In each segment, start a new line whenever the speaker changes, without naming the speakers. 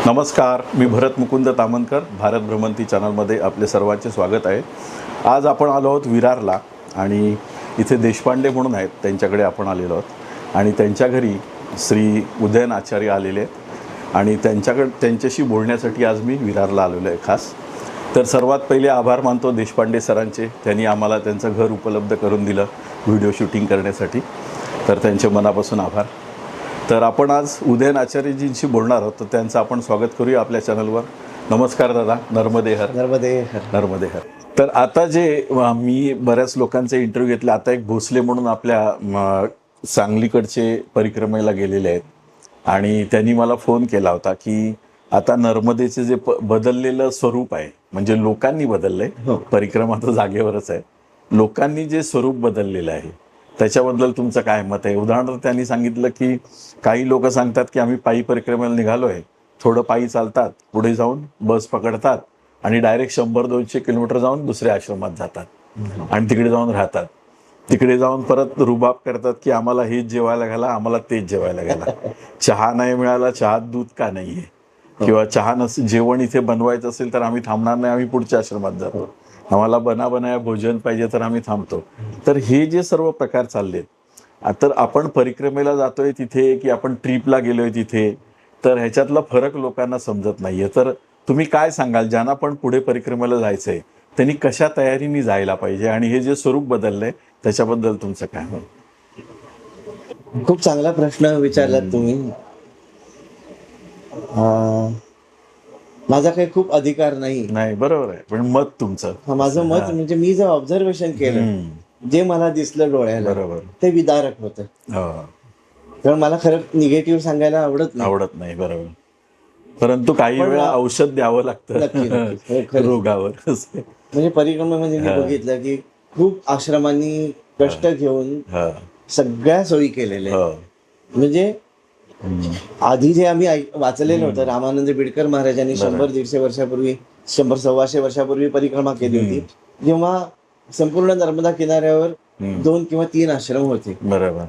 नमस्कार, मी भरत मुकुंद तामनकर. भारत भ्रमंती चॅनलमध्ये आपले सर्वांचे स्वागत आहे. आज आपण आलो आहोत विरारला आणि इथे देशपांडे म्हणून आहेत, त्यांच्याकडे आपण आलेलो आहोत आणि त्यांच्या घरी श्री उदयन आचार्य आलेले आहेत आणि त्यांच्याशी बोलण्यासाठी आज मी विरारला आलेलो आहे खास. तर सर्वात पहिले आभार मानतो देशपांडे सरांचे. त्यांनी आम्हाला त्यांचं घर उपलब्ध करून दिलं व्हिडिओ शूटिंग करण्यासाठी, तर त्यांचे मनापासून आभार. तर आपण आज उदयन आचार्यजींशी बोलणार आहोत, तर त्यांचं आपण स्वागत करूया आपल्या चॅनलवर. नमस्कार दादा. नर्मदे हर.
नर्मदे हर.
नर्मदे हर. तर आता जे मी बऱ्याच लोकांचे इंटरव्ह्यू घेतले, आता एक भोसले म्हणून आपल्या सांगलीकडचे परिक्रमेला गेलेले आहेत आणि त्यांनी मला फोन केला होता की आता नर्मदेचे जे बदललेलं स्वरूप आहे, म्हणजे लोकांनी बदललंय, परिक्रमा तर जागेवरच आहे, लोकांनी जे स्वरूप बदललेलं आहे त्याच्याबद्दल तुमचं काय मत आहे? उदाहरणार्थ त्यांनी सांगितलं की काही लोक सांगतात की आम्ही पायी परिक्रमेला निघालोय, थोडं पायी चालतात, पुढे जाऊन बस पकडतात आणि डायरेक्ट 100-200 किलोमीटर जाऊन दुसऱ्या आश्रमात जातात आणि तिकडे जाऊन राहतात. तिकडे जाऊन परत रुबाब करतात की आम्हाला हेच जेवायला घाला, आम्हाला तेच जेवायला घाला. चहा नाही मिळाला, चहात दूध का नाहीये, किंवा चहा जेवण इथे बनवायचं असेल तर आम्ही थांबणार नाही, आम्ही पुढच्या आश्रमात जातो. आम्हाला बनाया भोजन पाहिजे तर आम्ही थांबतो. तर हे जे सर्व प्रकार चाललेत, तर आपण परिक्रमेला जातोय तिथे की आपण ट्रिपला गेलोय तिथे, तर ह्याच्यातला फरक लोकांना समजत नाहीये. तर तुम्ही काय सांगाल, ज्यांना पण पुढे परिक्रमेला जायचंय त्यांनी कशा तयारीने जायला पाहिजे आणि हे जे स्वरूप बदललंय त्याच्याबद्दल तुमचं काय मत?
खूप चांगला प्रश्न विचारलात तुम्ही. माझा काही खूप अधिकार नाही.
बरोबर आहे, पण मत तुमचं.
माझं मत म्हणजे मी जे ऑब्झर्वेशन केलं, जे मला दिसलं डोळ्याला,
बरोबर.
ते विदारक होतं. कारण मला खरं निगेटिव्ह सांगायला आवडत नाही.
बरोबर. परंतु काही वेळा औषध द्यावं लागतं रोगावर.
म्हणजे परिक्रमेमध्ये मी बघितलं की खूप आश्रमांनी कष्ट घेऊन सगळ्या सोयी केलेल्या. म्हणजे आधी जे आम्ही वाचलेलं होतं, रामानंद बिडकर महाराजांनी 100-150 वर्षापूर्वी, 100-125 वर्षापूर्वी परिक्रमा केली होती, जेव्हा संपूर्ण नर्मदा किनाऱ्यावर 2 किंवा 3 आश्रम होते.
बरोबर.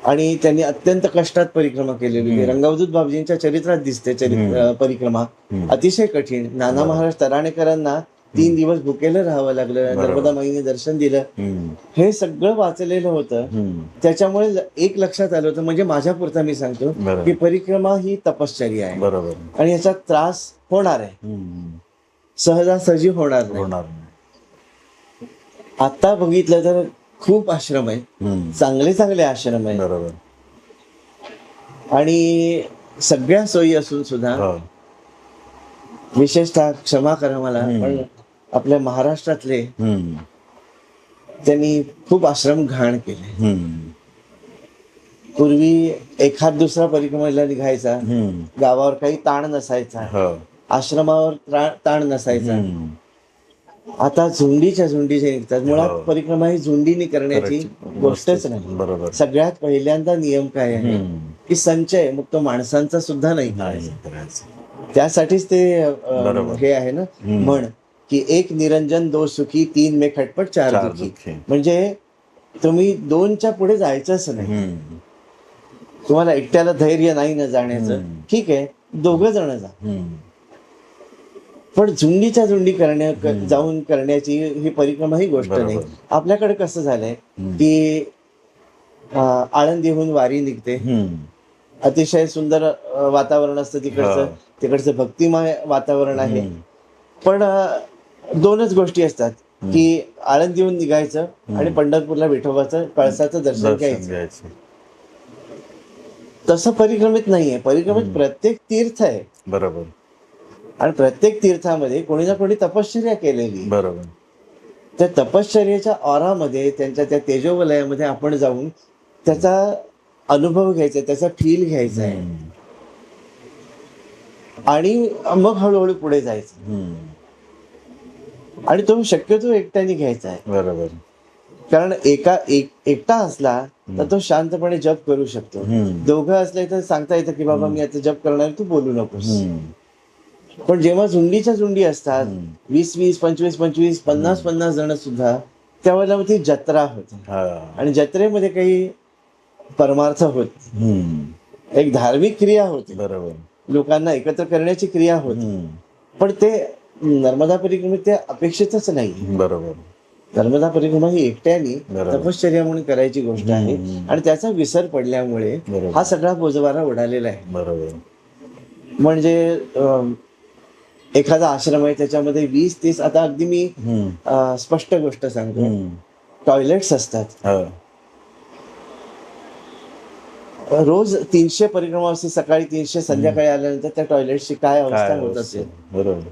आणि
त्यांनी अत्यंत कष्टात परिक्रमा केलेली होती. रंगावधूत बाबजींच्या चरित्रात दिसते परिक्रमा अतिशय कठीण. नाना महाराज तराणेकरांना 3 दिवस भुकेलं राहावं लागलं, नर्मदा माईने दर्शन दिलं. हे सगळं वाचलेलं होतं. त्याच्यामुळे एक लक्षात आलं होतं, म्हणजे माझ्यापुरता मी सांगतो की परिक्रमा ही तपश्चर्या आहे.
बरोबर.
आणि याचा त्रास होणार आहे, सहजासहजी होणार नाही. आता बघितलं तर खूप आश्रम आहेत, चांगले चांगले आश्रम आहेत.
बरोबर.
आणि सगळ्या सोयी असून सुद्धा, विशेषतः क्षमा करा मला, पण आपल्या महाराष्ट्रातले त्यांनी खूप आश्रम घाण केले. पूर्वी एखाद दुसरा परिक्रमेला निघायचा, गावावर काही ताण नसायचा, आश्रमावर ताण नसायचा. आता झुंडीच्या झुंडी जे निघतात. मुळात परिक्रमा ही झुंडीने करण्याची गोष्टच नाही.
बरोबर.
सगळ्यात पहिल्यांदा नियम काय आहे की संचय मग तो माणसांचा सुद्धा नाही. त्यासाठीच ते हे आहे ना म्हण की एक निरंजन दो सुखी, 3 में खटपट 4 दुखी. म्हणजे तुम्ही 2च्या पुढे जायचंच नाही. तुम्हाला एकट्याला धैर्य नाही ना जाण्याचं, ठीक आहे, 2 जण जा. पण झुंडीच्या झुंडी जाऊन करण्याची ही परिक्रमा ही गोष्ट नाही. आपल्याकडे कसं झालंय की आळंदीहून वारी निघते, अतिशय सुंदर वातावरण असतं तिकडचं भक्तिमय वातावरण आहे. पण 2च गोष्टी असतात की आळंदीहून निघायचं आणि पंढरपूरला विठोबाचं कळसाचं दर्शन घ्यायचं. तसं परिक्रमित नाहीये. परिक्रमित प्रत्येक तीर्थ आहे.
बरोबर.
आणि प्रत्येक तीर्थामध्ये कोणी ना कोणी तपश्चर्या केलेली.
बरोबर.
त्या तपश्चर्याच्या ऑरामध्ये, त्यांच्या त्या तेजोवलयामध्ये आपण जाऊन त्याचा अनुभव घ्यायचा, त्याचा फील घ्यायचा आहे आणि मग हळूहळू पुढे जायचं. आणि तो शक्यतो एकट्याने घ्यायचा आहे.
बरोबर.
कारण एकटा असला तर तो शांतपणे जप करू शकतो. 2 असले तर सांगता येतं की बाबा मी आता जप करणार, तू बोलू नकोस. पण जेव्हा झुंडीच्या झुंडी असतात, 20-20, 25-25, 50-50 जण सुद्धा, त्यावेळेला ती जत्रा होते. आणि जत्रेमध्ये काही परमार्थ होत, एक धार्मिक क्रिया होती.
बरोबर.
लोकांना एकत्र करण्याची क्रिया होती.
हम्म.
पण ते नर्मदा परिक्रमेत ते अपेक्षितच नाही.
बरोबर.
नर्मदा परिक्रमा ही एकट्याने
बरोबर.
तपश्चर्या म्हणून करायची गोष्ट आहे आणि त्याचा विसर पडल्यामुळे
बरोबर.
हा सगळा बोजवारा उडालेला आहे.
बरोबर.
म्हणजे एखादा आश्रम आहे त्याच्यामध्ये 20-30, आता अगदी मी स्पष्ट गोष्ट सांगतो, टॉयलेट्स असतात.
हा.
रोज 300 परिक्रमा असते, सकाळी 300, संध्याकाळी आल्यानंतर त्या टॉयलेटची काय अवस्था होत असेल.
बरोबर.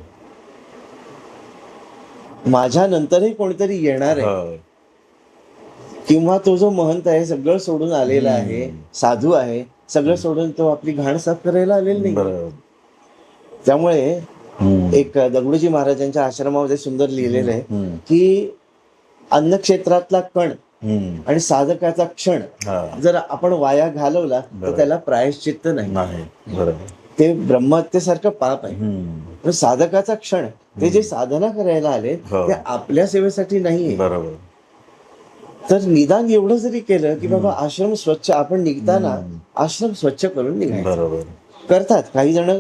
माझ्या नंतरही कोणीतरी येणार आहे किंवा तो जो महंत आहे सगळं सोडून आलेला आहे, साधू आहे, सगळं सोडून तो आपली घाण साफ करायला आलेला नाही.
बरोबर.
त्यामुळे एक दगडूजी महाराजांच्या आश्रमामध्ये सुंदर लिहिलेलं आहे की अन्नक्षेत्रातला कण आणि साधकाचा क्षण जर आपण वाया घालवला तर त्याला प्रायश्चित्त नाही. ते ब्रह्महत्येसारखं पाप आहे. साधकाचा क्षण, ते जे साधना करायला आले ते आपल्या सेवेसाठी नाहीये.
बरोबर.
तर निदान एवढं जरी केलं की बाबा आश्रम स्वच्छ, आपण निघताना आश्रम स्वच्छ करून निघायचं. करतात काही जण,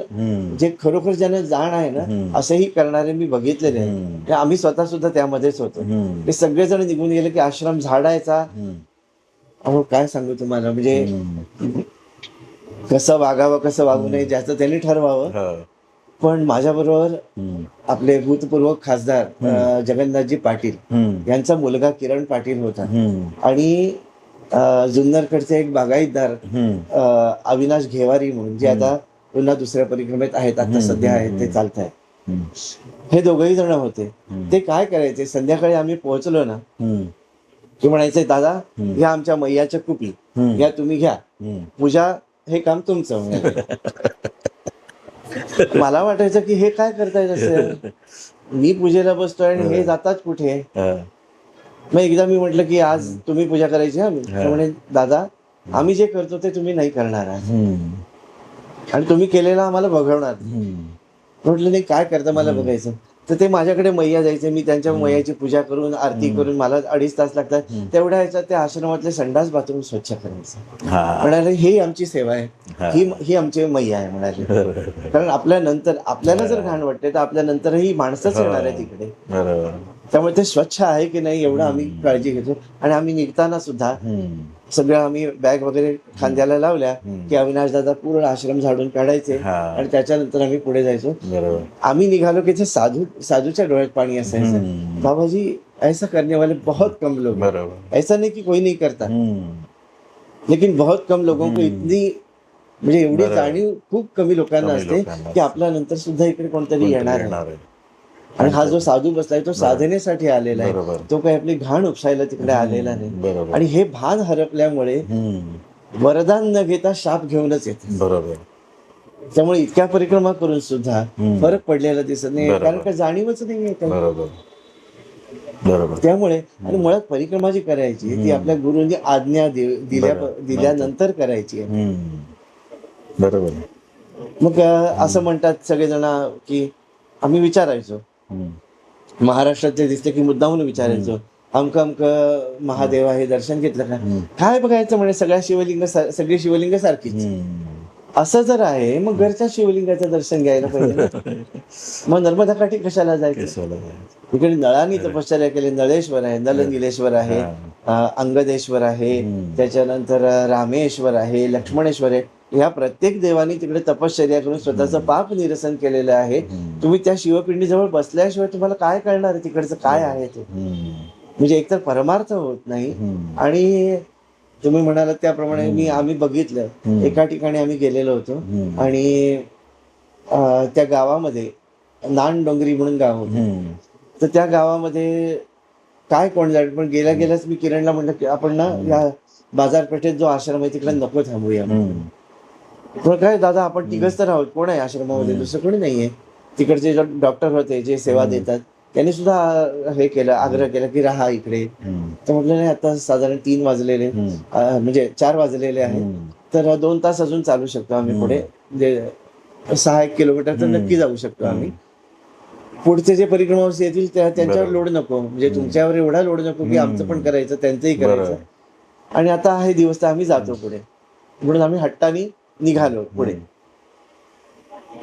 जे खरोखर ज्यांना जाण आहे ना, असंही करणारे मी बघितलेले आहे. आम्ही स्वतः सुद्धा त्यामध्येच होतो. ते सगळेजण निघून गेले की आश्रम झाडायचा. अहो काय सांगू तुम्हाला, म्हणजे कसं वागावं कसं वागू नये ज्याचं त्यांनी ठरवावं. पण माझ्याबरोबर आपले भूतपूर्व खासदार जगन्नाथजी पाटील यांचा मुलगा किरण पाटील होता आणि जुन्नरकडचे एक बागायतदार अविनाश घेवारी म्हणून, जे आता पुन्हा दुसऱ्या परिक्रमेत आहेत, आता सध्या आहेत, ते चालत आहेत. हे दोघही जण होते. ते काय करायचे, संध्याकाळी आम्ही पोहोचलो ना की म्हणायचे, दादा या आमच्या मैयाच्या कुपी या, तुम्ही घ्या पूजा, हे काम तुमचं. मला वाटायचं की हे काय करतायत असं, मी पूजेला बसतोय आणि हे जातात कुठे. मग एकदा मी म्हटलं की आज तुम्ही पूजा करायची. म्हणे, दादा आम्ही जे करतो ते तुम्ही नाही करणार आणि तुम्ही केलेलं आम्हाला बघवणार. म्हटलं नाही, काय करता मला बघायचं. तर ते माझ्याकडे मैया जायचे, मी त्यांच्या मैयाची पूजा करून आरती करून, मला 2.5 तास लागतात. तेवढ्या ह्याच्यात त्या आश्रमातले संडास बाथरूम स्वच्छ करायचं. म्हणाले ही आमची सेवा आहे, ही आमची मैया आहे म्हणाले. कारण आपल्या नंतर आपल्याला जर घाण वाटते तर आपल्या नंतरही माणसंच येणार आहे तिकडे. त्यामुळे ते स्वच्छ आहे की नाही एवढं आम्ही काळजी घेतो. आणि आम्ही निघताना सुद्धा सगळं आम्ही बॅग वगैरे खांद्याला लावल्या की अविनाश दादा पूर्ण आश्रम झाडून काढायचे आणि त्याच्यानंतर आम्ही पुढे जायचो. आम्ही निघालो की ते साधूच्या डोळ्यात पाणी असायचं. बाबाजी ऐसा करने वाले बहुत कम लोग, ऐसा नहीं कि कोई नहीं करता, लेकिन बहुत कम लोगों को इतनी, म्हणजे एवढी जाणीव खूप कमी लोकांना असते की आपल्या नंतर सुद्धा इकडे कोणतरी येणार आहे. आणि हा जो साधू बसलाय तो साधनेसाठी आलेला आहे, तो काही आपली घाण उपसायला तिकडे आलेला नाही. आणि हे भान हरपल्यामुळे वरदान न घेता शाप घेऊनच येते. त्यामुळे इतक्या परिक्रमा करून सुद्धा फरक पडलेला दिसत नाही, कारण का जाणीवच नाही आहे. त्यामुळे आणि मुळात परिक्रमा जी करायची ती आपल्या गुरूंनी आज्ञा दिल्यानंतर करायची आहे.
बरोबर.
मग असं म्हणतात सगळेजण की आम्ही विचारायचो, महाराष्ट्रातले दिसले की मुद्दामून विचारायचो, अमक महादेवा हे दर्शन घेतलं का, काय बघायचं म्हणे, सगळी शिवलिंग सारखीच. असं जर आहे मग घरच्या शिवलिंगाचं दर्शन घ्यायला पाहिजे. मग नर्मदा काठी कशाला जायचं. इकडे नळांनी तपश्चर्या केली, नळेश्वर आहे, नलनीलेश्वर आहे, अंगदेश्वर आहे, त्याच्यानंतर रामेश्वर आहे, लक्ष्मणेश्वर आहे. ह्या प्रत्येक देवानी तिकडे तपश्चर्या करून स्वतःचं पाप निरसन केलेलं आहे. तुम्ही त्या शिवपिंडीजवळ बसल्याशिवाय तुम्हाला काय कळणार आहे तिकडचं काय आहे ते. म्हणजे एकतर परमार्थ होत नाही. आणि तुम्ही म्हणालात त्याप्रमाणे आम्ही बघितलं, एका ठिकाणी आम्ही गेलेलो होतो आणि त्या गावामध्ये नानडोंगरी म्हणून गाव होतं. तर त्या गावामध्ये काय कोण जाईल, पण गेल्याच मी किरणला म्हटलं की आपण ना या बाजारपेठेत जो आश्रम आहे तिकडे नको थांबूया. काय दादा आपण तिघच तर आहोत, कोण आहे आश्रमामध्ये, दुसरं कोणी नाहीये. तिकडचे डॉक्टर होते जे सेवा देतात त्यांनी सुद्धा हे केलं, आग्रह केला की राहा इकडे. तर म्हटलं नाही, आता साधारण 3 वाजलेले, म्हणजे 4 वाजलेले आहेत, तर 2 तास अजून चालू शकतो आम्ही पुढे, म्हणजे 6-1 किलोमीटर तर नक्की जाऊ शकतो आम्ही. पुढचे जे परिक्रमावासी येतील त्यांच्यावर लोड नको, म्हणजे तुमच्यावर एवढा लोड नको की आमचं पण करायचं त्यांचंही करायचं. आणि आता आहे दिवस तर आम्ही जातो पुढे, म्हणून आम्ही हट्टाने निघालो पुढे.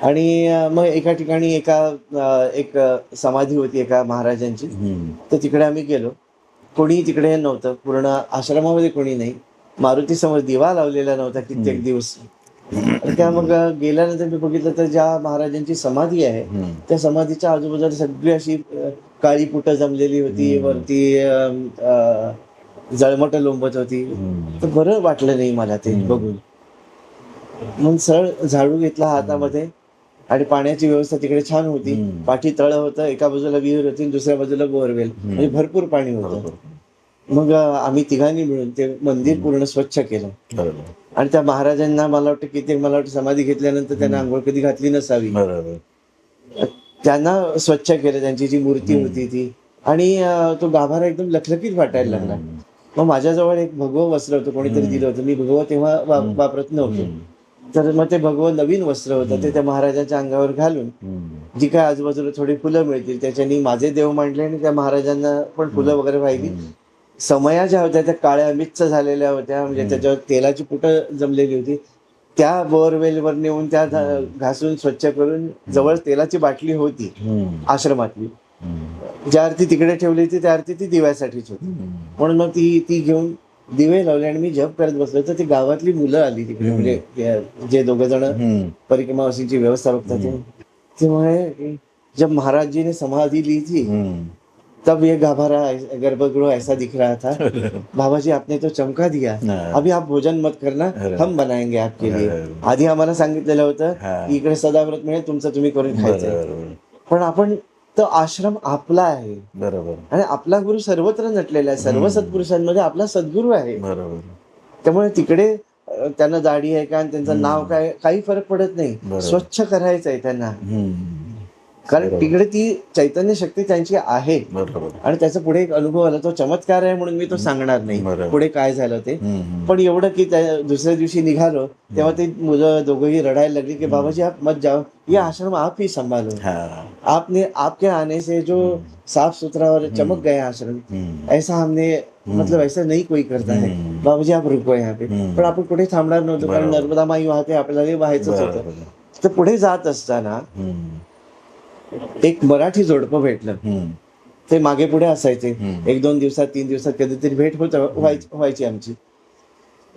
आणि मग एका ठिकाणी एक समाधी होती एका महाराजांची. तर तिकडे आम्ही गेलो. कोणी तिकडे नव्हतं, पूर्ण आश्रमामध्ये कोणी नाही. मारुती समोर दिवा लावलेला नव्हता कित्येक दिवस. आणि त्या मग गेल्यानंतर मी बघितलं तर ज्या महाराजांची समाधी आहे त्या समाधीच्या आजूबाजूला सगळी अशी काळी पुटं जमलेली होती, वरती जळमट लोंबत होती. तर बरं वाटलं नाही मला ते बघून. मग सरळ झाडू घेतला हातामध्ये आणि पाण्याची व्यवस्था तिकडे छान होती. पाठी तळ होतं, एका बाजूला विहीर होती, दुसऱ्या बाजूला बोरवेल, म्हणजे भरपूर पाणी होतं. मग आम्ही तिघांनी मिळून ते मंदिर पूर्ण स्वच्छ केलं. आणि त्या महाराजांना मला वाटतं समाधी घेतल्यानंतर त्यांना आंघोळ कधी घातली नसावी. त्यांना स्वच्छ केलं, त्यांची जी मूर्ती होती ती. आणि तो गाभारा एकदम लखलखीत वाटायला लागला. मग माझ्याजवळ एक भगवं वस्त्र होतं, कोणीतरी दिलं होतं. मी भगवं तेव्हा वापरत नव्हतो. तर मग ते भगवं नवीन वस्त्र होतं, ते त्या महाराजांच्या अंगावर घालून जी काय आजूबाजूला थोडी फुलं मिळतील त्याच्यानी माझे देव मांडले आणि त्या महाराजांना पण फुलं वगैरे वाहिली. समया ज्या होत्या त्या काळ्या मिच्च झालेल्या होत्या, म्हणजे त्याच्यावर तेलाची पुटं जमलेली होती. त्या बोरवेलवर नेऊन त्या घासून स्वच्छ करून, जवळ तेलाची बाटली होती आश्रमातली, ज्या आरती तिकडे ठेवली होती त्या आरती ती दिव्यासाठीच होती. म्हणून मग ती घेऊन दिवे लावले आणि मी जप करत बसलो. तर ती गावातली मुलं आली तिकडे, म्हणजे जे दोघ जण परिक्रमावासींची व्यवस्था बघतात ते म्हणे, जब महाराज जी ने समाधि ली थी तब ये गाभारा गर्भगृह ऐसा दिख रहा था. बाबा जी आपने तो चमका दिया, अभी आप भोजन मत करना, हम बनाएंगे आपके लिए. आधी आम्हाला सांगितलेलं होतं की इकडे सदाव्रत मिळेल, तुमचं तुम्ही करून खायचं. पण आपण तो आश्रम आपला आहे,
बरोबर,
आणि आपला गुरु सर्वत्र नटलेला आहे. सर्व सत्पुरुषांमध्ये आपला सद्गुरू आहे.
बरोबर.
त्यामुळे तिकडे त्यांना दाढी आहे का आणि त्यांचं नाव काय काही फरक पडत नाही. स्वच्छ करायचं आहे त्यांना, कारण तिकडे ती चैतन्य शक्ती त्यांची आहे. आणि त्याचा पुढे एक अनुभव आला, तो चमत्कार आहे म्हणून मी तो सांगणार नाही पुढे काय झालं ते. पण एवढं की दुसऱ्या दिवशी निघालो तेव्हा ते मुलं दोघंही रडायला लागली की बाबाजी आप मत जाओ, ये आश्रम आप ही संभालो. आपने आपके आने से जो साफ सुथरा और चमक गया आश्रम, ऐसा हमने मतलब ऐसा नहीं कोई करता है. बाबाजी आप रुको यहाँ पे. पण आपण कुठे थांबणार नव्हतो, कारण नर्मदा माई वाहते, आपल्याला व्हायचंच होतं. तर पुढे जात असताना एक मराठी जोडपं भेटलं. ते मागे पुढे असायचे, 1-2 दिवसात 3 दिवसात कधीतरी भेट व्हायची आमची.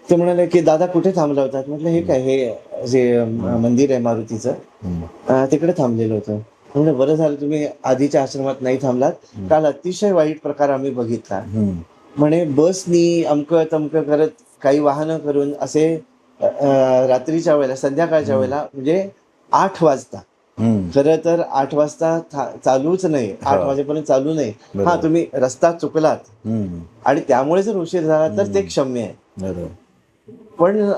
ते म्हणाले की दादा कुठे थांबला होतात? म्हटलं हे काय, हे जे मंदिर आहे मारुतीचं तिकडे थांबलेलं होतं. म्हणजे बरं झालं तुम्ही आधीच्या आश्रमात नाही थांबलात, काल अतिशय वाईट प्रकार आम्ही बघितला. म्हणे बसनी अमकं तमकं करत काही वाहनं करून असे रात्रीच्या वेळेला, संध्याकाळच्या वेळेला, म्हणजे 8 वाजता, खरं तर 8 वाजता चालूच नाही, 8 वाजेपर्यंत चालू नाही. हा, तुम्ही रस्ता चुकलात आणि त्यामुळे जर उशीर झाला तर ते क्षम्य आहे. पण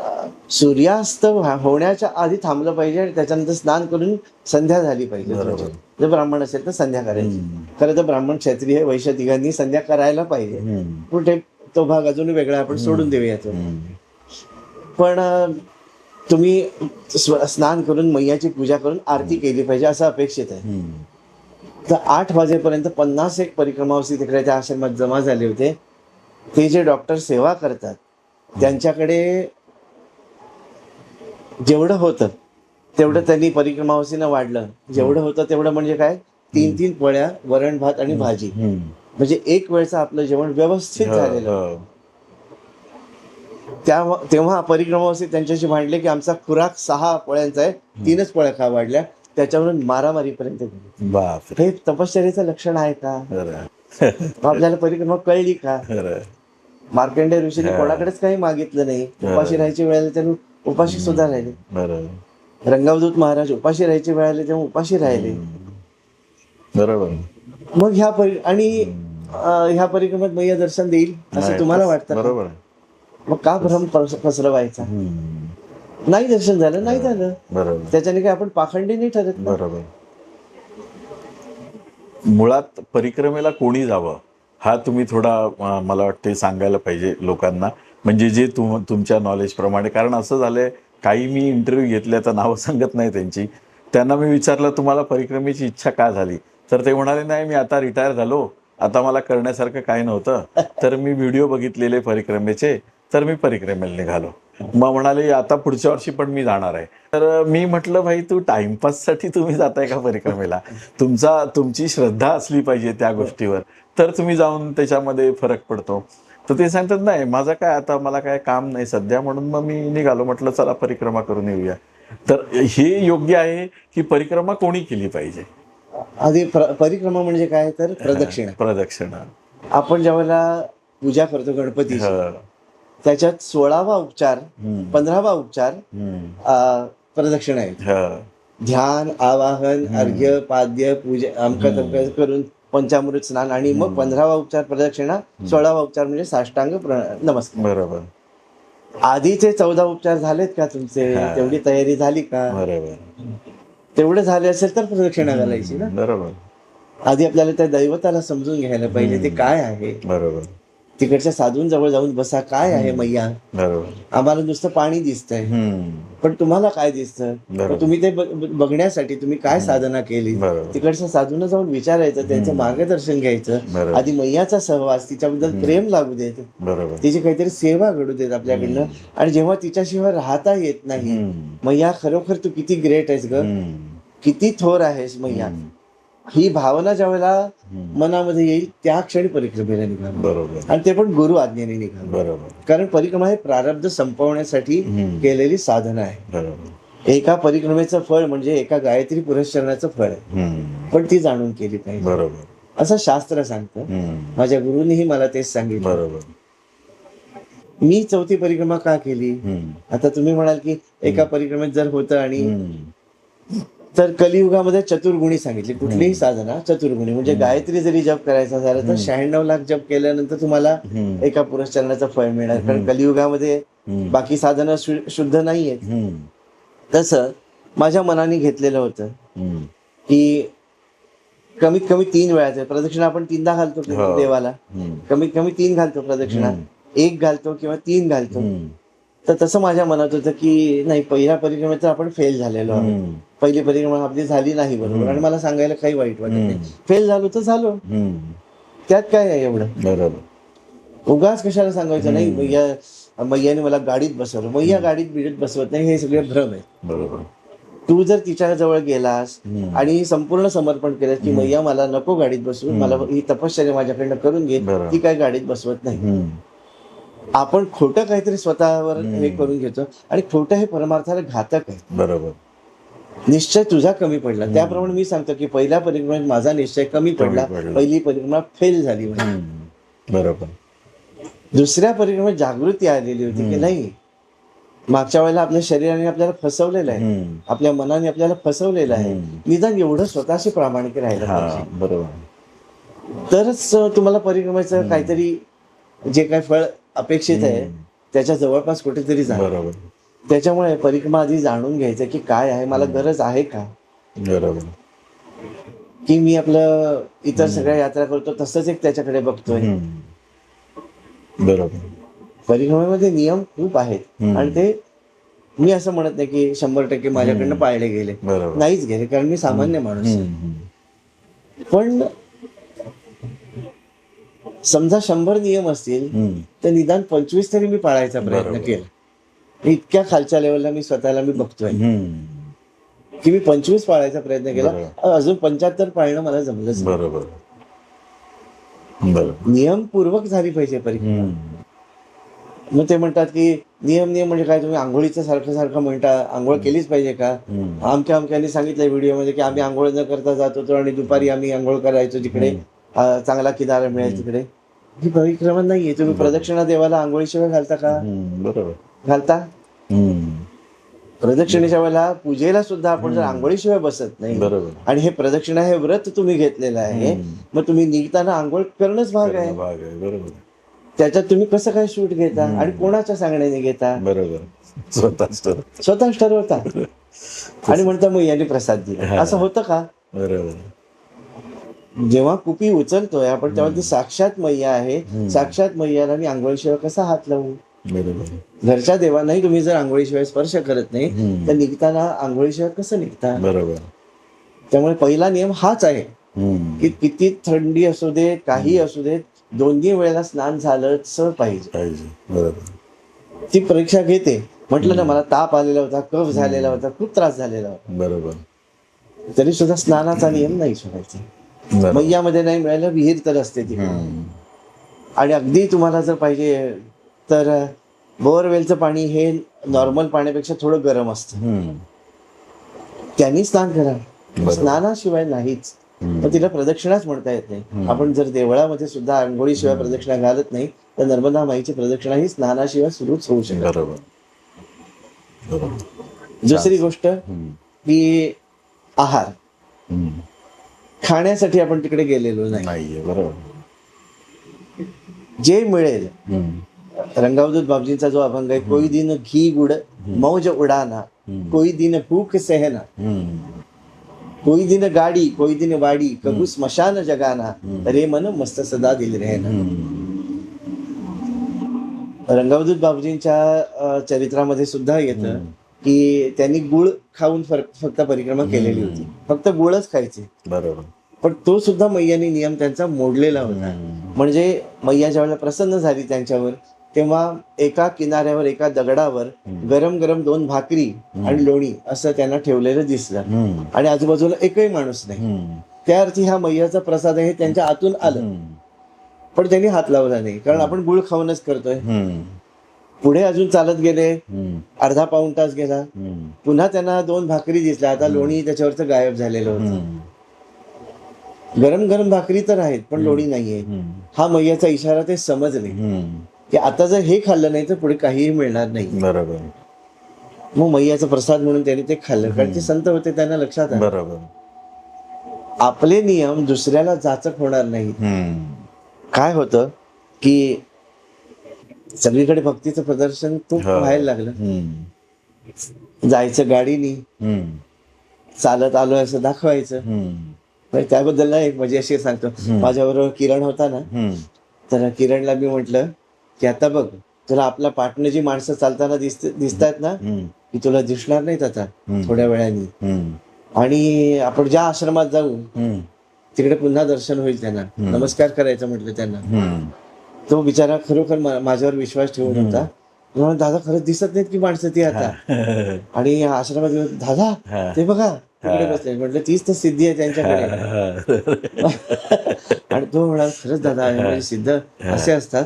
सूर्यास्त होण्याच्या आधी थांबलं पाहिजे आणि त्याच्यानंतर स्नान करून संध्या झाली पाहिजे. जर ब्राह्मण असेल तर संध्या करायची. खरं तर ब्राह्मण, क्षत्रिय, वैश्य तिघांनी संध्या करायला पाहिजे. कुठे तो भाग अजून वेगळा, आपण सोडून देऊया तो. पण तुम्ही स्नान करून मैयाची पूजा करून आरती केली पाहिजे असं अपेक्षित आहे. तर 8 वाजेपर्यंत 51 परिक्रमावासी तिकडे त्या आश्रमात जमा झाले होते. ते जे डॉक्टर सेवा करतात त्यांच्याकडे जेवढं होतं तेवढं त्यांनी परिक्रमावासींना वाढलं. जेवढं होतं तेवढं म्हणजे काय, 3-3 पोळ्या, वरण भात आणि भाजी, म्हणजे एक वेळचं आपलं जेवण व्यवस्थित झालेलं. तेव्हा परिक्रमावासी त्यांच्याशी भांडले की आमचा खुराक 6 पोळ्यांचा आहे, 3च पोळ्या खा वाढल्या. त्याच्यावरून मारामारीपर्यंत गेली. हे तपश्चर्याचं लक्षण आहे का? आपल्याला परिक्रमा कळली का? मार्कंडेय ऋषीने कोणाकडेच काही मागितलं नाही. उपाशी राहायची वेळ आली त्यांनी उपाशी सुद्धा राहिले. रंगावधूत महाराज उपाशी राहायची वेळ आली तेव्हा उपाशी राहिले. बरोबर. मग ह्या परिक्रमात मैया दर्शन देईल असं तुम्हाला वाटतं? बरोबर. मग का भ्रम पसरवायचा? नाही दर्शन झालं, नाही झालं, त्याच्याने काय आपण पाखंडी नाही ठरत. बरोबर.
मुळात परिक्रमेला कोणी जावं हा तुम्ही थोडा मला वाटते सांगायला पाहिजे लोकांना, म्हणजे जे तुमच्या नॉलेज प्रमाणे. कारण असं झालंय, काही मी इंटरव्ह्यू घेतले, तर नावं सांगत नाही त्यांची, त्यांना मी विचारलं तुम्हाला परिक्रमेची इच्छा का झाली, तर ते म्हणाले नाही मी आता रिटायर झालो, आता मला करण्यासारखं काही नव्हतं, तर मी व्हिडिओ बघितलेले परिक्रमेचे, तर मी परिक्रमेला निघालो. मग म्हणाले आता पुढच्या वर्षी पण मी जाणार आहे. तर मी म्हटलं भाई तू टाइमपाससाठी तुम्ही जाताय का परिक्रमेला? तुमची श्रद्धा असली पाहिजे त्या गोष्टीवर, तर तुम्ही जाऊन त्याच्यामध्ये फरक पडतो. तर ते सांगतात नाही माझं काय आता, मला काय काम नाही सध्या, म्हणून मग मी निघालो. म्हटलं चला परिक्रमा करून येऊया. तर हे योग्य आहे की परिक्रमा कोणी केली पाहिजे?
आधी परिक्रमा म्हणजे काय तर प्रदक्षिणा.
प्रदक्षिणा.
आपण ज्यावेळेला पूजा करतो गणपतीची, त्याच्यात 16वा उपचार 15वा उपचार प्रदक्षिणा आहे. ध्यान, आवाहन, अर्घ्य, पाद्य, पूजा अमका तमका करून पंचामृत स्नान आणि मग 15वा उपचार प्रदक्षिणा, 16वा उपचार म्हणजे साष्टांग नमस्कार.
बरोबर.
आधीचे 14 उपचार झालेत का तुमचे? तेवढी तयारी झाली का?
बरोबर.
तेवढं झाले असेल तर प्रदक्षिणा घालायची ना.
बरोबर.
आधी आपल्याला त्या दैवताला समजून घ्यायला पाहिजे ते काय आहे.
बरोबर.
तिकडच्या साधूंजवळ जाऊन बसा, काय आहे मैया?
बरोबर.
आम्हाला नुसतं पाणी दिसतंय, पण तुम्हाला काय दिसतं?
बरोबर.
तुम्ही ते बघण्यासाठी तुम्ही काय साधना केली?
बरोबर.
तिकडच्या साधूंना जाऊन विचारायचं, त्यांचं मार्गदर्शन घ्यायचं.
बरोबर.
आधी मैयाचा सहवास, तिच्याबद्दल प्रेम लागू देत,
बरोबर.
तिची काहीतरी सेवा घडू देत आपल्याकडनं. आणि जेव्हा तिच्याशिवाय राहता येत नाही, मैया खरोखर तू किती ग्रेट आहेस ग, किती थोर आहेस मैया, ही भावना ज्या वेळेला मनामध्ये येईल त्या क्षणी परिक्रमेला निघाल.
बरोबर.
आणि ते पण गुरु आज्ञेने निघाल.
बरोबर.
कारण परिक्रमा हे प्रारब्ध संपवण्यासाठी केलेली साधना आहे.
बरोबर.
एका परिक्रमेचं फळ म्हणजे एका गायत्री पुरस्चरणाचं फळ आहे, पण ती जाणून केली पाहिजे.
बरोबर.
असं शास्त्र सांगतं. माझ्या गुरुनीही मला तेच सांगितलं.
बरोबर.
मी 4थी परिक्रमा का केली? आता तुम्ही म्हणाल की एका परिक्रमेत जर होतं आणि तर कलियुगामध्ये चतुर्गुणी सांगितली. कुठलीही साधना चतुर्गुणी म्हणजे गायत्री जरी जप करायचा झाला तर 96 लाख जप केल्यानंतर तुम्हाला एका पुरस्चरणाचं फळ मिळणार. कारण कलियुगामध्ये बाकी साधना शुद्ध नाहीये. तसं माझ्या मनाने घेतलेलं होतं की कमीत कमी 3 वेळाचे प्रदक्षिणा आपण 3दा घालतो देवाला, कमीत कमी 3 घालतो प्रदक्षिणा, 1 घालतो किंवा 3 घालतो. तर तसं माझ्या मनात होतं की नाही, पहिल्या परिक्रमेत आपण फेल झालेलो आहोत, पहिली परिक्रमा आपली झाली नाही बरोबर. आणि मला सांगायला काही वाईट वाटत नाही, फेल झालो तर झालो, त्यात काय आहे एवढं.
बरोबर.
उगाच कशाला सांगायचं नाही मैयाने मला गाडीत बसवलं. मैया गाडीत बिडीत बसवत नाही, हे सगळे भ्रम आहे.
बरोबर.
तू जर तिच्या जवळ गेलास आणि संपूर्ण समर्पण केलं की मैया मला नको गाडीत बसवून, मला ही तपश्चर्या माझ्याकडनं करून घे, ती काय गाडीत बसवत नाही. आपण खोटं काहीतरी स्वतःवर हे करून घेतो आणि खोटं हे परमार्थाला घातक आहे.
बरोबर.
निश्चय तुझा कमी पडला. त्याप्रमाणे मी सांगतो की पहिल्या परिक्रमेत माझा निश्चय कमी पडला, पहिली परिक्रमा फेल झाली.
बरोबर.
दुसऱ्या परिक्रमेत जागृती आलेली होती की नाही, मागच्या वेळेला आपल्या शरीराने आपल्याला फसवलेलं आहे, आपल्या मनाने आपल्याला फसवलेलं आहे, निदान एवढं स्वतःशी प्रामाणिक राहायला पाहिजे.
बरोबर.
तरच तुम्हाला परिक्रमेचं काहीतरी जे काही फळ अपेक्षित आहे त्याच्या जवळपास कुठेतरी जा.
बरोबर.
त्याच्यामुळे परिक्रमा आधी जाणून घ्यायचं की काय आहे, मला गरज आहे का.
बरोबर.
की मी आपलं इतर सगळ्या यात्रा करतो तसंच एक त्याच्याकडे बघतोय.
बरोबर.
परिक्रमेमध्ये नियम खूप आहेत आणि ते मी असं म्हणत नाही की 100% माझ्याकडनं पाळले गेले, नाहीच गेले, कारण मी सामान्य माणूस आहे. पण समजा 100 नियम असतील तर निदान 25 तरी मी पाळायचा प्रयत्न केला. इतक्या खालच्या लेवलला मी स्वतःला बघतोय की मी 25 पाळायचा प्रयत्न केला, अजून 75 पाळणं मला जमलंच.
बरोबर.
नियमपूर्वक झाली पाहिजे परिक्रमा. मग ते म्हणतात की नियम म्हणजे काय, तुम्ही आंघोळीचं सारखं म्हणता, आंघोळ केलीच पाहिजे का? आमक्याने सांगितलंय व्हिडिओमध्ये की आम्ही आंघोळ न करता जात होतो आणि दुपारी आम्ही आंघोळ करायचो जिकडे चांगला किनारा मिळेल तिकडे. ही परिक्रमा नाहीये. तुम्ही प्रदक्षिणा देवाला आंघोळीशिवाय घालता का?
बरोबर.
घालता. प्रदक्षिणेच्या वेळेला पूजेला सुद्धा आपण जर आंघोळीशिवाय बसत नाही आणि हे प्रदक्षिणा हे व्रत तुम्ही घेतलेलं आहे, मग तुम्ही निघताना आंघोळ करणंच भाग आहे.
बरोबर.
त्याच्यात तुम्ही कसं काय शूट घेता आणि कोणाच्या सांगण्याने घेता?
बरोबर.
स्वतःच ठरवता आणि म्हणता मग याने प्रसाद दिला. असं होतं का?
बरोबर.
जेव्हा कुपी उचलतोय आपण तेव्हा ती साक्षात मैया आहे. साक्षात मैयाला मी आंघोळीशिवाय कसा हात लावू? घरच्या देवांनाही तुम्ही जर आंघोळीशिवाय स्पर्श करत नाही तर निघताना आंघोळीशिवाय कसं निघता? बरोबर. त्यामुळे पहिला नियम हाच आहे की किती थंडी असू देत, काही असू देत, 2 वेळेला स्नान झालंच पाहिजे. ती परीक्षा घेते. म्हटलं ना, मला ताप आलेला होता, कफ झालेला होता, खूप त्रास झालेला होता,
बरोबर.
तरी सुद्धा स्नानाचा नियम नाही सोडायचा.
बरोबर.
मैयामध्ये नाही मिळालं, विहीर तर असते ती. आणि अगदी तुम्हाला जर पाहिजे तर बोअरवेलचं पाणी हे नॉर्मल पाण्यापेक्षा थोडं गरम असतं, त्यांनी स्नान करा. स्नानाशिवाय नाहीच. पण तिला प्रदक्षिणाच म्हणता येत नाही. आपण जर देवळामध्ये सुद्धा आंघोळीशिवाय प्रदक्षिणा घालत नाही, तर नर्मदा माईची प्रदक्षिणा ही स्नानाशिवाय सुरूच होऊ शकते.
बरोबर.
दुसरी गोष्ट की आहार. खाण्यासाठी आपण तिकडे गेलेलो नाही.
बरोबर.
जे मिळेल, रंगावधूत बाबजींचा जो अभंग आहे, कोई दिन घी गुड मौज उडाना, कोई दिन भूख सहना, कोई दिन गाडी कोई दिन वाडी, कबू स्मशान जगाना, रे मन मस्त सदा दिल रहना. रंगावधूत बाबजींच्या चरित्रामध्ये सुद्धा येतं की त्यांनी गुळ खाऊन फक्त परिक्रमा केलेली होती, फक्त गुळच खायचे.
बरोबर.
पण तो सुद्धा मैयानी नियम त्यांचा मोडलेला होता. म्हणजे मैया ज्या वेळेला प्रसन्न झाली त्यांच्यावर, तेव्हा एका किनाऱ्यावर एका दगडावर गरम गरम 2 भाकरी आणि लोणी असं त्यांना ठेवलेलं दिसलं, आणि आजूबाजूला एकही माणूस नाही. त्या अर्थी हा मैयाचा प्रसाद आहे, त्यांच्या आतून आलं, पण त्यांनी हात लावला नाही, कारण आपण गुळ खाऊनच करतोय. पुढे अजून चालत गेले, अर्धा पाऊण तास गेला, पुन्हा त्यांना 2 भाकरी दिसल्या. आता लोणी त्याच्यावरचं गायब झालेलं होतं. गरम गरम भाकरी तर आहेत, पण लोणी नाहीये. हा मैयाचा इशारा ते समजले की आता जर हे खाल्लं नाही तर पुढे काहीही मिळणार नाही.
बरोबर.
मग मैयाचा प्रसाद म्हणून त्यांनी ते खाल्लं, कारण ते संत होते, त्यांना लक्षात आलं.
बरोबर.
आपले नियम दुसऱ्याला जाचक होणार नाही. काय होतं की सगळीकडे भक्तीचं प्रदर्शन खूप व्हायला लागलं. जायचं गाडीनी, चालत आलोय असं दाखवायचं. त्याबद्दल ना एक मजेशीर सांगतो. माझ्याबरोबर किरण होता ना, तर किरणला मी म्हटलं की आता बघ, तुला आपल्या पाठनं जी माणसं चालताना दिसतात ना, की तुला दिसणार नाहीत आता थोड्या वेळाने, आणि आपण ज्या आश्रमात जाऊ तिकडे पुन्हा दर्शन होईल त्यांना, नमस्कार करायचं म्हटलं त्यांना. तो बिचारा खरोखर माझ्यावर विश्वास ठेवून होता. म्हणून दादा खरंच दिसत नाहीत की माणसं ती आता, आणि आश्रमात दादा ते बघा तिकडे बसले. म्हटलं तीच तर सिद्धी आहे त्यांच्याकडे. आणि तो म्हणाला खरंच दादा म्हणजे सिद्ध असे असतात.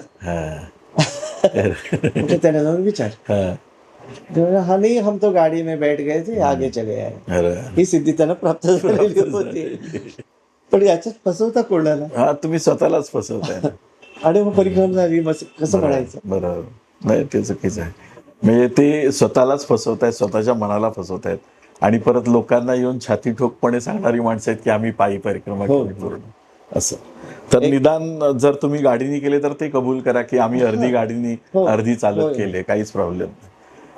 त्याने जाऊन विचार, हा नाही हम तो गाडी में बैठ गए थे आगे चले आए. ही सिद्धी त्यांना प्राप्त झालेली होती. पण याच्यात फसवता कोणाला?
हा, तुम्ही स्वतःलाच फसवताय.
आणि मग परिक्रम झाली, कसं म्हणायचं?
बरोबर. नाही, ते चुकीचं आहे. म्हणजे ते स्वतःलाच फसवतायत, स्वतःच्या मनाला फसवतायत, आणि परत लोकांना येऊन छाती ठोकपणे सांगणारी माणसं आहेत की आम्ही पायी परिक्रमा केली पूर्ण असं. तर निदान जर तुम्ही गाडीने केले तर ते कबूल करा की आम्ही अर्धी गाडीने अर्धी चालत केले, काहीच प्रॉब्लेम नाही.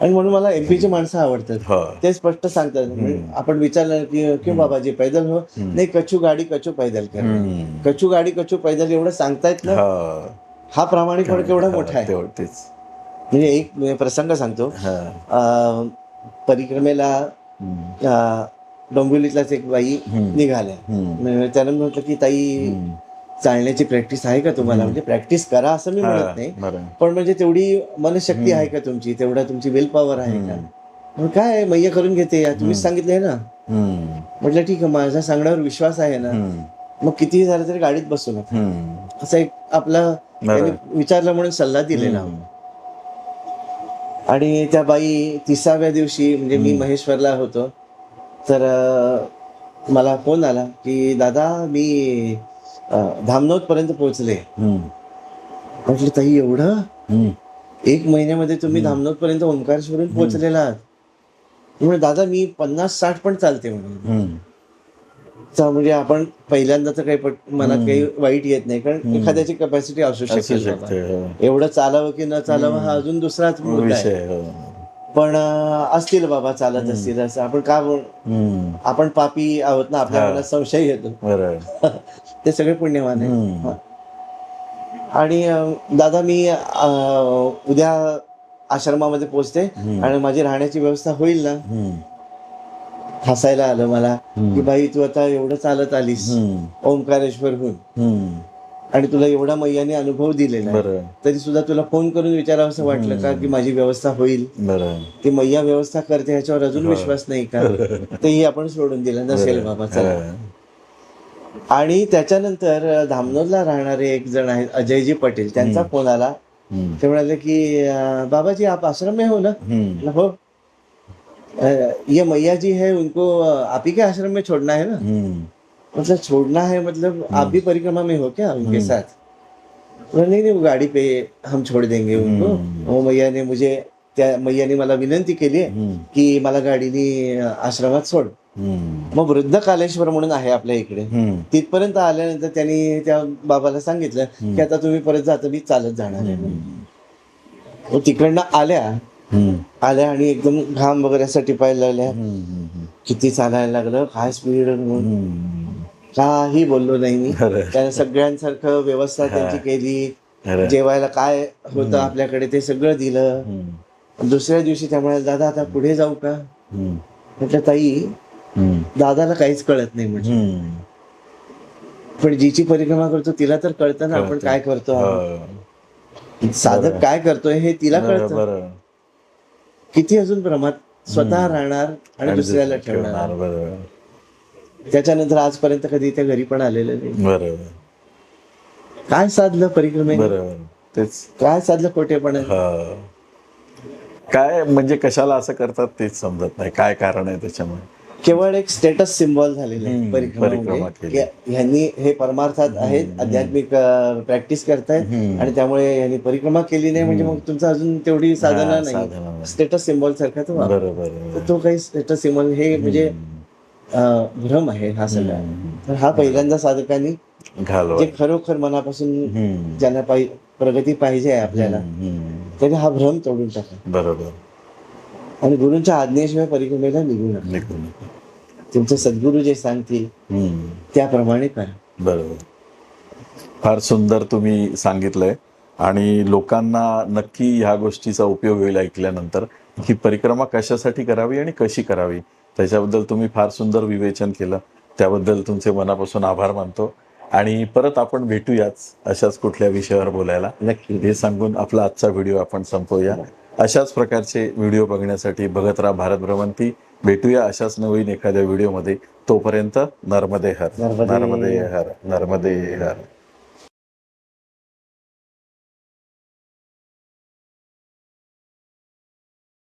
आणि म्हणून मला एमपीची माणसं आवडतात, ते स्पष्ट सांगतात. आपण विचारलं की क्यों बाबाजी पैदल हो? नाही, कच्चू गाडी कच्चू पैदल कर. कच्चू गाडी कच्चू पैदल एवढं सांगतायत ना, हा प्रामाणिकपणा केवढा मोठा आहे. म्हणजे एक प्रसंग सांगतो. परिक्रमेला डोंबिवलीतलाच एक बाई निघाल्या. त्यानं म्हटलं की ताई, चालण्याची प्रॅक्टिस आहे का तुम्हाला? म्हणजे प्रॅक्टिस करा असं मी म्हणत नाही, पण म्हणजे तेवढी मनशक्ती आहे का तुमची, तेवढा तुमची विल पॉवर आहे का? मग काय, मैया करून घेते, तुम्हीच सांगितलंय ना. म्हटलं ठीक आहे, माझ्या सांगण्यावर विश्वास आहे ना, मग कितीही झालं तरी गाडीत बसू नका, असं एक आपला विचारलं म्हणून सल्ला दिलेला. आणि त्या बाई 30व्या दिवशी, म्हणजे मी महेश्वरला होतो, तर मला फोन आला की दादा मी धामनोद पर्यंत पोहोचले. म्हटलं ताई एवढं? 1 महिन्यामध्ये तुम्ही धामनोद पर्यंत ओंकारेश्वरून पोहोचलेला आहात? म्हणजे दादा मी 50-60 पण चालते म्हणून. म्हणजे आपण पहिल्यांदा तर काही मनात काही वाईट येत नाही, कारण एखाद्याची कॅपॅसिटी असू शकते. एवढं चालावं की न चालावं हा अजून दुसराच मुद्दा आहे. पण असतील बाबा, चालत असतील असं. आपण का आपण पापी आहोत ना, आपल्या मनात संशय येतो. ते सगळे पुण्यवान आहे. आणि दादा मी उद्या आश्रमामध्ये पोहोचते आणि माझी राहण्याची व्यवस्था होईल ना? हसायला आलं मला की बाई, तू आता एवढं चालत आलीस ओंकारेश्वरहून, आणि तुला एवढा मैयाने अनुभव दिलेला आहे,
बरं
तरी सुद्धा तुला फोन करून विचारावं असं वाटलं का की माझी व्यवस्था होईल,
बरं
ती मैया व्यवस्था करते ह्याच्यावर अजून विश्वास नाही का, तेही आपण सोडून दिलं, नसेल बाबा चला. आणि त्याच्यानंतर धामणोरला राहणारे एक जण आहेत अजयजी पटेल, त्यांचा फोन आला. ते म्हणाले की बाबाजी आप आश्रम में हो ना. म्हटलं, हो. ये मैया जी है उनको आप ही के आश्रम में छोड़ना है ना. मतलब छोड़ना है मतलब आप भी परिक्रमा में हो क्या उनके साथ. बोला, नहीं नहीं वो गाड़ी पे हम छोड़ देंगे उनको. वो मैया ने मुझे त्या मैयाने मला विनंती केली आहे की मला गाडीने आश्रमात सोड. मग वृद्ध कालेश्वर म्हणून आहे आपल्या इकडे, तिथपर्यंत आल्यानंतर त्यांनी त्या बाबाला सांगितलं की आता तुम्ही परत जाता, मी चालत जाणार आहे. मग तिकडनं आल्या आणि एकदम घाम वगैरे असं टिपायला लागल्या. किती चालायला लागलं, काय स्पीड, काही बोललो नाही मी. त्याने सगळ्यांसारखं व्यवस्था त्यांची केली, जेवायला काय होतं आपल्याकडे ते सगळं दिलं. दुसऱ्या दिवशी त्यामुळे दादा आता पुढे जाऊ का. म्हटलं ताई दादाला काहीच कळत नाही म्हटलं, पण जिची परिक्रमा करतो तिला तर कळतं ना आपण काय करतो, साधक काय करतोय हे तिला कळतं. किती अजून भ्रमात स्वतः राहणार आणि दुसऱ्याला ठेवणार. त्याच्यानंतर आजपर्यंत कधी त्या घरी पण आलेलं नाही.
बरोबर.
काय साधलं परिक्रमे,
बरोबर, तेच
काय साधलं खोटेपणा.
काय म्हणजे कशाला असं करतात तेच समजत नाही, काय कारण आहे त्याच्यामुळे.
केवळ एक स्टेटस सिम्बॉल झालेलं आहे
परिक्रमा
परिक्रमा. ह्यांनी हे परमार्थात आहेत, आध्यात्मिक प्रॅक्टिस करतायत आणि त्यामुळे यांनी परिक्रमा केली नाही म्हणजे मग तुमचं अजून तेवढी साधना नाही, स्टेटस सिम्बॉल सारखा तो.
बरोबर.
तो काही स्टेटस सिम्बॉल हे म्हणजे भ्रम आहे हा सगळा. तर हा पहिल्यांदा साधकांनी जे खरोखर मनापासून ज्यांना प्रगती पाहिजे आहे आपल्याला, त्याने हा भ्रम तोडून टाका.
बरोबर.
आणि गुरूंच्या आज्ञेशिवाय परिक्रमेला निघू नका. तुमचे सद्गुरू जे सांगतील त्याप्रमाणे करा.
बरोबर. फार सुंदर तुम्ही सांगितलंय आणि लोकांना नक्की ह्या गोष्टीचा उपयोग होईल ऐकल्यानंतर, की परिक्रमा कशासाठी करावी आणि कशी करावी. त्याच्याबद्दल तुम्ही फार सुंदर विवेचन केलं, त्याबद्दल तुमचे मनापासून आभार मानतो. आणि परत आपण भेटूयाच अशाच कुठल्या विषयावर बोलायला,
नक्की.
हे सांगून आपला आजचा व्हिडिओ आपण संपवूया. अशाच प्रकारचे व्हिडिओ बघण्यासाठी बघत राहा भारत भ्रमंती. भेटूया अशाच नवीन एखाद्या व्हिडिओमध्ये. तोपर्यंत नर्मदे हर, नर्मदे हर, नर्मदे हर.